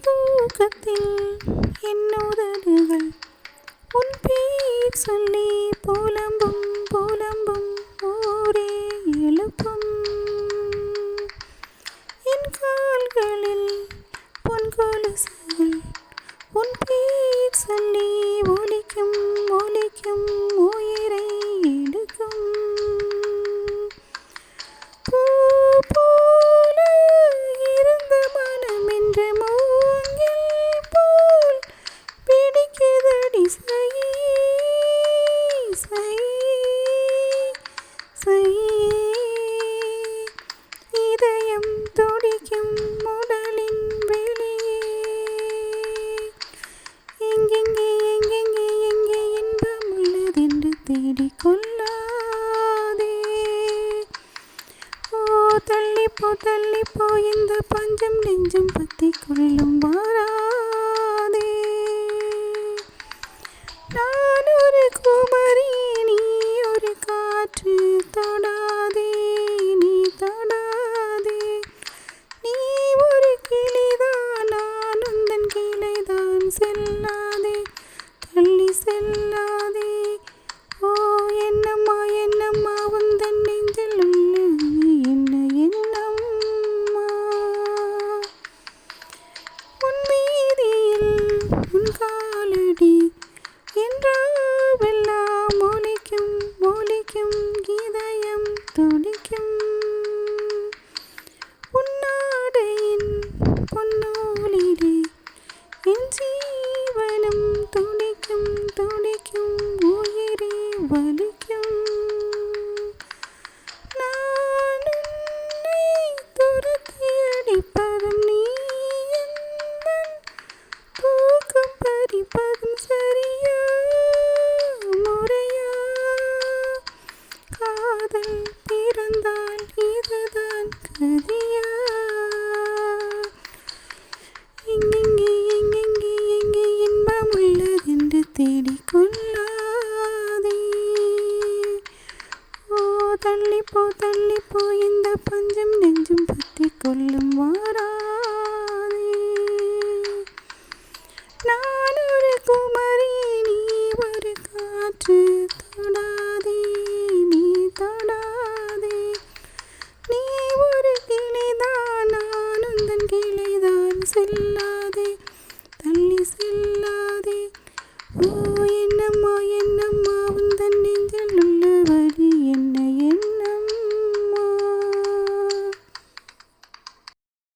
தூக்கத்தில் என்னுதடுகள் உன் பேர் சொல்லி புலம்பும் புலம்பும் ஊரே எழுப்பும். என் கால்களில் பொன் கொலுசுகள் உன் பேர் சொல்லி ஒலிக்கும் ஒலிக்கும் உயிரை எடுக்கும். பூ போல இருந்த மனம் என்று மூங்கில் போல் பிடிக்குதடி சை சை சை. இதயம் துடிக்கும் உடலின் வெளியே எங்கெங்கே எங்கெங்கே எங்கே இன்பம் உள்ளதென்று தேடிக்கொள்ளாதே. ஓ தள்ளிப்போ இந்த பஞ்சம் நெஞ்சம் பத்தி கொள்ளும் வாராதே. நான் ஒரு குமரி நீ ஒரு காற்று தொடாதே நீ தொடாதே. நீ ஒரு கிளிதான் நான் உந்தன் கிளைதான் செல்லாதே தள்ளி செல்லாதே. ஓ என்னம்மா என்னம்மா உந்தன் நெஞ்சில் உள்ளது என்ன என்னம்மா. உன் வீதியில் உன் காலடி என்றாவெல்லாம் ஒலிக்கும் ஒலிக்கும் இதயம் துடிக்கும். உன்னாடையின் பொன்னோலிலே என் ஜீவனம் துடிக்கும் துடிக்கும் உயிரே வலிக்கும். நான் உன்னை துரத்தி அடிப்பதும் நீ எந்தன் தூக்கம் பறிப்பதும் சரியா முறையா. காதல் பிறந்தால் இதுதான் கதியா. எங்கெங்கே எங்கெங்கே எங்கே இன்பம் உள்ளதென்று தேடிக்கொள்ளாதே. ஓ தள்ளிப்போ இந்த பஞ்சம் நெஞ்சும் பற்றி கொள்ளும் வாராதே. நான் ஒரு குமரி நீ ஒரு காற்று தொடாதே நீ தொடாதே. நீ ஒரு கிளைதான் நான் உந்தன் கிளைதான் செல்ல